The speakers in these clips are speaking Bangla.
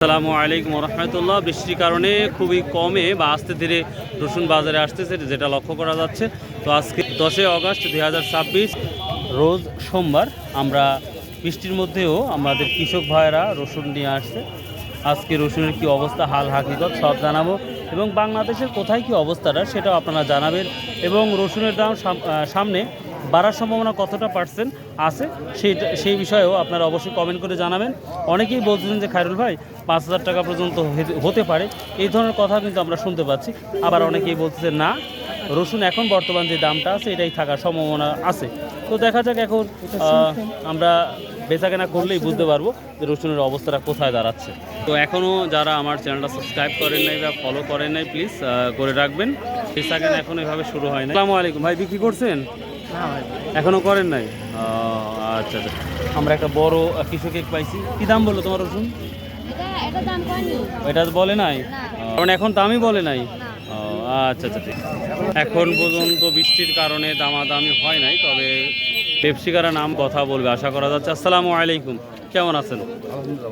আসসালামু আলাইকুম রহমতুল্লাহ। বৃষ্টির কারণে খুবই কমে বা আস্তে ধীরে রসুন বাজারে আসতেছে, যেটা লক্ষ্য করা যাচ্ছে। তো আজকে 10 আগস্ট 2026 রোজ সোমবার। আমরা বৃষ্টির মধ্যেও আমাদের কৃষক ভাইয়েরা রসুন নিয়ে আসছে। আজকে রসুনের কি অবস্থা, হাল হাকিকত সব জানাবো এবং বাংলাদেশের কোথায় কি অবস্থাটা সেটাও আপনারা জানাবেন। এবং রসুনের দাম সামনে বাড়ার সম্ভাবনা কতটা পার্সেন্ট আছে সেই বিষয়েও আপনারা অবশ্যই কমেন্ট করে জানাবেন। অনেকেই বলছেন যে খায়রুল ভাই 5,000 টাকা পর্যন্ত হতে পারে, এই ধরনের কথা কিন্তু আমরা শুনতে পাচ্ছি। আবার অনেকেই বলতেছে না, রসুন এখন বর্তমান যে দামটা আছে এটাই থাকার সম্ভাবনা আছে। তো দেখা যাক, এখন আমরা বেচাকেনা করলেই বুঝতে পারবো যে রসুনের অবস্থাটা কোথায় দাঁড়াচ্ছে। তো এখনও যারা আমার চ্যানেলটা সাবস্ক্রাইব করেন নাই বা ফলো করেন নাই, প্লিজ করে রাখবেন। বেচাকেনা এখন এভাবে শুরু হয় না। আসসালামু আলাইকুম ভাই, বিক্রি করছেন? এখনো করেন নাই? আচ্ছা আচ্ছা। আমরা একটা বড় কৃষক পাইছি। কি দাম বললো তোমার রসুন? এটা বলে নাই, কারণ এখন দামই বলে নাই। আচ্ছা আচ্ছা, ঠিক। এখন পর্যন্ত বৃষ্টির কারণে দামাদামি হয় নাই, তবে ব্যবসায়ীরা নাম কথা বলবে আশা করা যাচ্ছে। আসসালামু আলাইকুম, কেমন আছেন?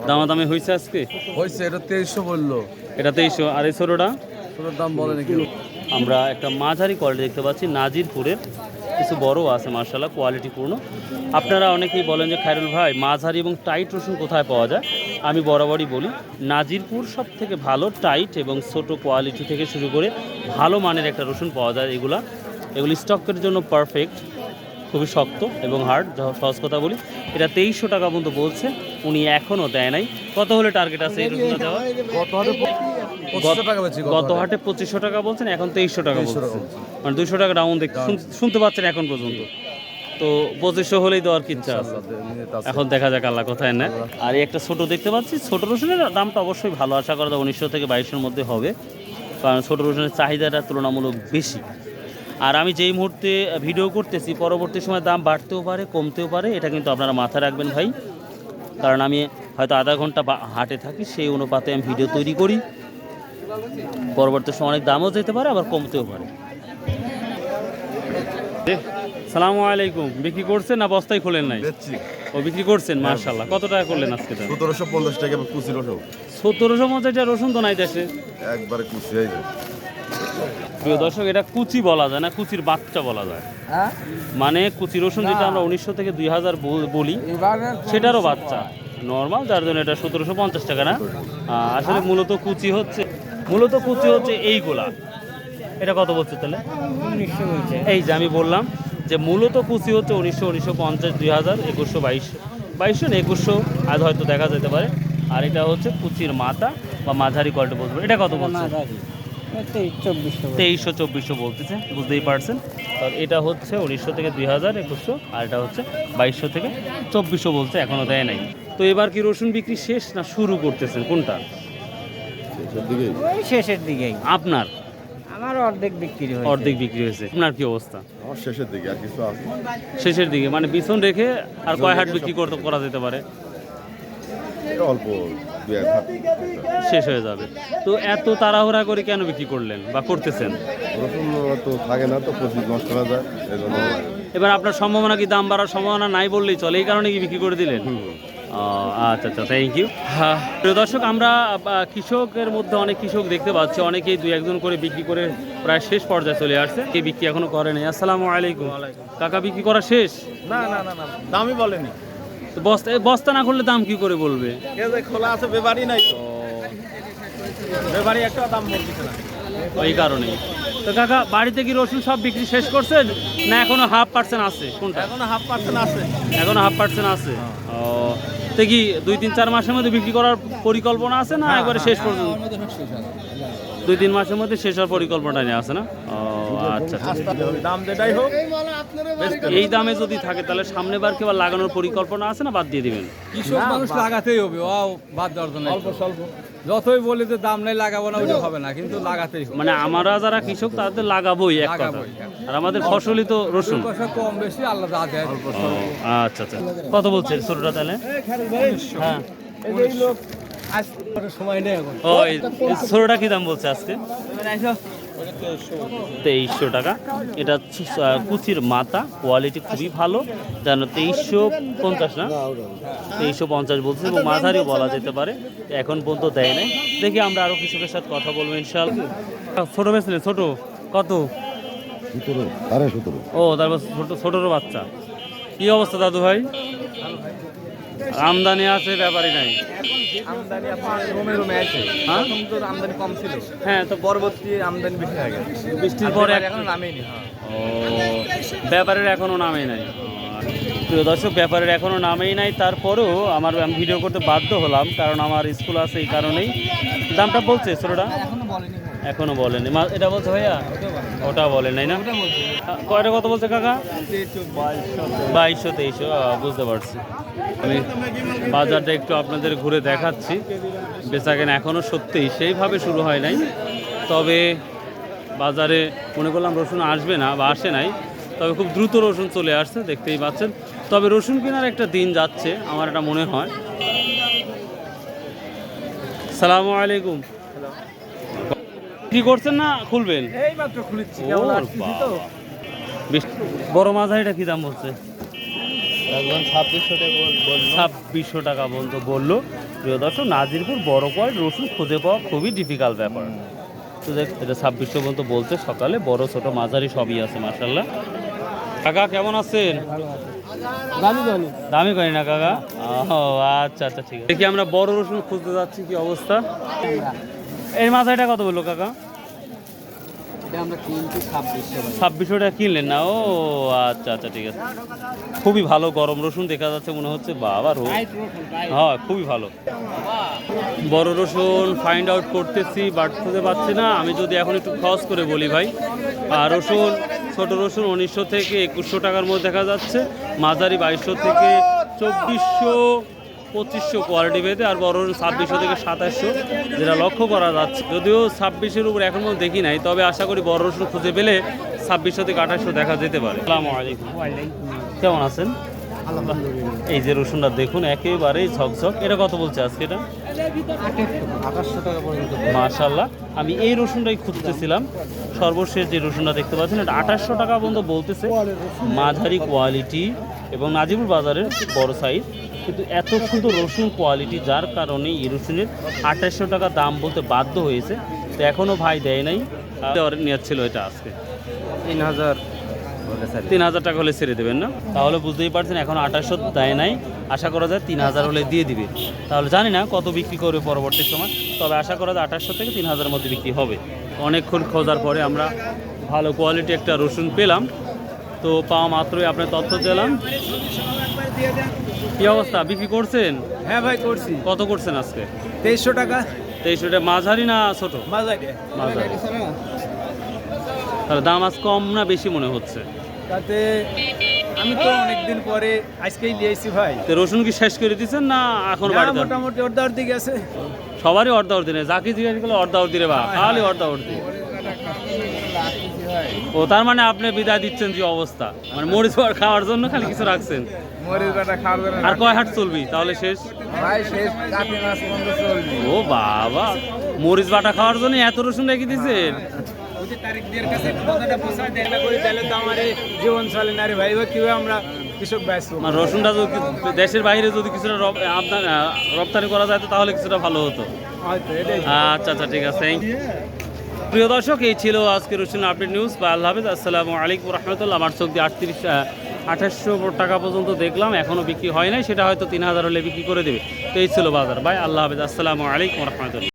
দামাদামি হয়েছে আজকে? হয়েছে, এটা 2300 বললো। এটা 2300। আর এই ছোটোটা? ছোটোর দাম বলেনি কি? আমরা একটা মাঝারি কোয়ালিটি দেখতে পাচ্ছি নাজিরপুরের, কিছু বড় আছে মার্শাল্লাহ, কোয়ালিটিপূর্ণ। আপনারা অনেকেই বলেন যে খায়রুল ভাই মাঝারি এবং টাইট রসুন কোথায় পাওয়া যায়। আমি বরাবরই বলি নাজিরপুর সব থেকে ভালো টাইট এবং ছোট কোয়ালিটি থেকে শুরু করে ভালো মানের একটা রসুন পাওয়া যায়। এগুলি স্টকের জন্য পারফেক্ট, খুবই শক্ত এবং হার্ড। সহজ কথা বলি, এটা 2300 টাকা পর্যন্ত বলছে, উনি এখনও দেয় নাই। কত হলে টার্গেট আছে এই রসুনটা দেওয়া? গত হাটে 2500 টাকা বলছেন, এখন 2300 টাকা বলছেন, মানে 200 টাকা ডাউন শুনতে পাচ্ছেন এখন পর্যন্ত। তো 2500 হলেই দেওয়ার কি ইচ্ছা আছে। এখন দেখা যাক আল্লাহ কোথায় না। আর এই একটা ছোট দেখতে পাচ্ছি, ছোট রসুনের দামটা অবশ্যই ভালো, আশা করা যায় 1900 থেকে 2200-এর মধ্যে হবে, কারণ ছোট রসুনের চাহিদাটা তুলনামূলক বেশি। আর আমি যেই মুহূর্তে ভিডিও করতেছি পরবর্তী সময় দাম বাড়তেও পারে, কমতেও পারে, এটা কিন্তু আপনারা মাথায় রাখবেন ভাই। কারণ আমি হয়তো আধা ঘন্টা হাটে থাকি, সেই অনুপাতে আমি ভিডিও তৈরি করি। পরবর্তী সময় অনেক দামও যেতে পারে, আবার কমতেও পারে। সালামু আলাইকুম, বিক্রি করছেন না বস্তায় খোলেন নাই? ও বিক্রি করছেন, মাশাআল্লাহ। কত টাকা করলেন আজকে? 1750 টাকা কুচি রসুন। 1750 টাকা রসুন তো নাই দেশে, একবারে কুচি হয়েছে। প্রিয় দর্শক, এটা কুচি বলা যায় না, কুচির বাচ্চা বলা যায়। মানে কুচি রসুন যেটা আমরা 1900 থেকে 2000 বলি, সেটারও বাচ্চা নর্মাল, যার জন্য এটা 1750 টাকা না। আসলে মূলত কুচি হচ্ছে এইগুলা। এটা কত বলছে তাহলে? 1900 বলছে। এই যে আমি বললাম যে মূলত কুচি হচ্ছে 1900, 1950, 2000, 2100, 2200, 2100 আজ হয়তো দেখা যেতে পারে। আর এটা হচ্ছে কুচির মাথা বা মাঝারি কোয়ালিটি বলতে পারে। এটা কত বলছে? 2300-2400 বলতেছে, বুঝতেই পারছেন। আর এটা হচ্ছে 1900 থেকে 2000, 2100, আর এটা হচ্ছে 2200 থেকে 2400 বলছে, এখনও দেয় নাই। তো এবার কি রসুন বিক্রি শেষ না শুরু করতেছেন, কোনটা? শেষের দিকেই। আপনার? আমার অর্ধেক বিক্রি হয়েছে। আপনার কি অবস্থা? আমার শেষের দিকে, আর কিছু আছে শেষের দিকে, মানে বিছন রেখে আর কয় হাট বিক্রি করা যেতে পারে? অল্প 2-1 হাত শেষ হয়ে যাবে। তো এত তাড়াহুড়া করে কেন বিক্রি করলেন বা করতেছেন? রসুন তো থাকে না, তো প্রচুর নষ্ট করা যায়, এই জন্য। এবার আপনার সম্ভাবনা কি দাম বাড়ার সম্ভাবনা নাই বললেই চলে, এই কারণে কি বিক্রি করে দিলেন? আচ্ছা আচ্ছা, থ্যাংক ইউ। হ্যাঁ প্রিয় দর্শক, আমরা কৃষকের মধ্যে অনেক কৃষক দেখতে পাচ্ছি, অনেকেই 2-1 করে বিক্রি করে প্রায় শেষ পর্যায়ে চলে আসছে, কে বিক্রি এখনো করেনি। আসসালামু আলাইকুম কাকা, বিক্রি করা শেষ? না, দামই বলেনি। তো বস্তা না করলে দাম কি করে বলবে? খোলা আছে, ব্যাপারই নাই তো, ব্যাপারই একটা দাম বলতেছে না, ওই কারণেই। তো কাকা, বাড়িতে কি রসুন সব বিক্রি শেষ করছেন না এখনো 50% আছে? কোনটা? এখনো 50% আছে। এখনো 50% আছে। ও, তো কি 2-3-4 মাসের মধ্যে বিক্রি করার পরিকল্পনা আছে না একবারে শেষ পর্যন্ত? 2-3 মাসের মধ্যে শেষ হওয়ার পরিকল্পনা নিয়ে আছে না? ও আচ্ছা, দাম যেটাই হোক, এই দামে যদি থাকে তাহলে সামনে বার কেবল লাগানোর পরিকল্পনা আছে না বাদ দিয়ে দিবেন? কৃষক মানুষ লাগাতেই হবে, বাদ দেওয়ার জন্য অল্প স্বল্প। যতই বলি যে দাম নেই লাগাবো না, ওইটা হবে না, কিন্তু লাগাতেই হবে। মানে আমরা যারা কৃষক তাদের লাগাবোই এক কথা, আর আমাদের ফসলই তো রসুন। পয়সা কম বেশি আল্লাহ যা দেয়। আচ্ছা আচ্ছা, কত বলছে ছোটটা তাহলে? হ্যাঁ, এই লোক আজ সময় নেই এখন। ও এই ছোটটা কি দাম বলছে আজকে? 2300 টাকা। এটা হচ্ছে কুচির মাথা, কোয়ালিটি খুবই ভালো, যেন 2350 না, 2350 বলছে, এবং মাঝারিও বলা যেতে পারে, এখন পর্যন্ত দেয় নাই। দেখি আমরা আরও কৃষকের সাথে কথা বলবো ইনশাআল্লাহ। ছোটো বেছিলেন, ছোটো কত? 17.5 ও তারপর ছোটোরও বাচ্চা। কি অবস্থা দাদু ভাই? আমদানি আছে, ব্যাপারই নাই। আমদানি আপনার রোমে রোমে আছে। হ্যাঁ? প্রথম তো আমদানি কম ছিল, হ্যাঁ, তো পরবর্তী আমদানি বেশি হয়ে গেছে। বৃষ্টির পরে এখন নামেনি। ও, ব্যাপারের এখনো নামেই নাই। প্রিয় দর্শক, ব্যাপারের এখনো নামেই নাই, তারপরেও আমি ভিডিও করতে বাধ্য হলাম, কারণ আমার স্কুল আছে, এই কারণেই। দামটা বলছে ছোটোটা? এখনো বলেনি। এখনো বলেনি। এটা বলছে ভাইয়া? ওটা বলে নাই না? কয়টা কত বলছে কাকা? 2200 2300, বুঝতে পারছি। আমি বাজারটা একটু আপনাদের ঘুরে দেখাচ্ছি। বেচাকেনা এখনও সত্যিই সেইভাবে শুরু হয় নাই, তবে বাজারে মনে করলাম রসুন আসবে না বা আসে নাই, তবে খুব দ্রুত রসুন চলে আসছে, দেখতেই পাচ্ছেন। তবে রসুন কেনার একটা দিন যাচ্ছে আমার এটা মনে হয়। সালামু আলাইকুম। কি করছেন না খুলবেন? এই মাত্র খুলেছি, ওর কেবল আসছি তো। বড় মাঝারিটা কি দাম বলছে? একদম 2600 টাকা 2600 টাকা পর্যন্ত বললো। প্রিয় দর্শক, নাজিরপুর বড় কোয়ালিটির রসুন খুঁজে পাওয়া খুবই ডিফিকাল্ট ব্যাপার। তো দেখ, এটা 2600 পর্যন্ত বলছে। সকালে বড় ছোট মাঝারি সবই আছে মাশাআল্লাহ। কাকা কেমন আছেন? দামি করি না কাকা? ও আচ্ছা আচ্ছা, ঠিক আছে। দেখি আমরা বড় রসুন খুঁজতে যাচ্ছি, কি অবস্থা। এই মাথাটা কত বললো কাকা? আমরা কিনছি 2600 টাকা কিনলেন না? ও আচ্ছা আচ্ছা, ঠিক আছে। খুবই ভালো গরম রসুন দেখা যাচ্ছে, মনে হচ্ছে বাবা রোজ। হ্যাঁ, খুবই ভালো বড় রসুন ফাইন্ড আউট করতেছি, বাট খুঁজে পাচ্ছি না। আমি যদি এখন একটু খরচ করে বলি ভাই, আর রসুন ছোট রসুন 1900 থেকে 2100 টাকার মধ্যে দেখা যাচ্ছে, মাঝারি 2200 থেকে 2400 2500 কোয়ালিটি ভেদে, আর বড় 2600 থেকে 2700 যেটা লক্ষ্য করা যাচ্ছে। যদিও 2600-এর উপর এখন পর্যন্ত দেখি নাই, তবে আশা করি বড় রসুন খুঁজে পেলে 2600 থেকে 2800 দেখা যেতে পারে। আসসালামু আলাইকুম। কেমন আছেন? এই যে রসুনটা দেখুন, একেবারেই ঝকঝক। এটা কত বলছে আজকে? এটা 2800 টাকা পর্যন্ত। মাশাআল্লাহ, আমি এই রসুনটাই খুঁজতেছিলাম। সর্বশেষ যে রসুনটা দেখতে পাচ্ছেন, এটা 2800 টাকা পর্যন্ত বলতেছে, মাঝারি কোয়ালিটি এবং নাজিবুর বাজারের বড় সাইজ। কিন্তু এত সুন্দর রসুন কোয়ালিটি, যার কারণে এই রসুনের 2800 টাকা দাম বলতে বাধ্য হয়েছে। তো এখনও ভাই দেয় নাই, নিয়েছিল এটা আজকে 3000 টাকা হলে ছেড়ে দেবেন না? তাহলে বুঝতেই পারছেন, এখন 2800 দেয় নাই, আশা করা যায় 3000 হলে দিয়ে দিবে। তাহলে জানি না কত বিক্রি করবে পরবর্তী সময়, তবে আশা করা যায় 2800 থেকে 3000 মধ্যে বিক্রি হবে। অনেকক্ষণ খোঁজার পরে আমরা ভালো কোয়ালিটি একটা রসুন পেলাম, তো পাওয়া মাত্রই আপনার তথ্য দিলাম। কি অবস্থা, বিক্রি করছেন? হ্যাঁ ভাই, করছি। কত করছেন আজকে? 2300 টাকা। 2300 টাকা মাঝারি না ছোট? মাঝারি। মাঝারি। তাহলে দাম আজ কম না বেশি মনে হচ্ছে? তাতে আমি তো অনেকদিন পরে আজকেই নিয়েছি ভাই। তো রসুন কি শেষ করে দিচ্ছেন না এখন বাড়িতে? মোটামুটি অর্ধেক দিকে আছে। সবারই অর্ধা অর্ধি নেই, যাকে জিজ্ঞাসা করলে অর্ধা অর্ধি রে বা, খালি অর্ধা অর্ধি। ও, তার মানে আপনি বিদায় দিচ্ছেন যে অবস্থা, মানে মরিচ খাওয়ার জন্য খালি কিছু রাখছেন। মরিচ বাটা খাওয়ার জন্য আর কয় হাট চলবি তাহলে শেষ? ভাই শেষ কাতি মাস বন্ধ চলবে। ও বাবা, মরিচ বাটা খাওয়ার জন্য এত রসুন রেখে দিচ্ছেন? জীবন চলে না রে ভাই, কিভাবে আমরা কৃষক ব্যস্ত। মানে রসুনটা যদি দেশের বাইরে যদি কিছুটা রপ্তানি করা যায়, তাহলে কিছুটা ভালো হতো। আচ্ছা আচ্ছা, ঠিক আছে। প্রিয় দর্শক, এই ছিল আজকে রসুন আপডেট নিউজ। বা আল্লাহ হাফেজ, আসসালামু আলাইকুম রহমতুল্লাহ। আমার চোখ দিয়ে 2800 টাকা পর্যন্ত দেখলাম, এখনও বিক্রি হয় নাই, সেটা হয়তো 3000 হলে বিক্রি করে দেবে। তো এই ছিল বাজার। বাই, আল্লাহ হাফেজ, আসসালামু আলাইকুম রহমতুল্লাহ।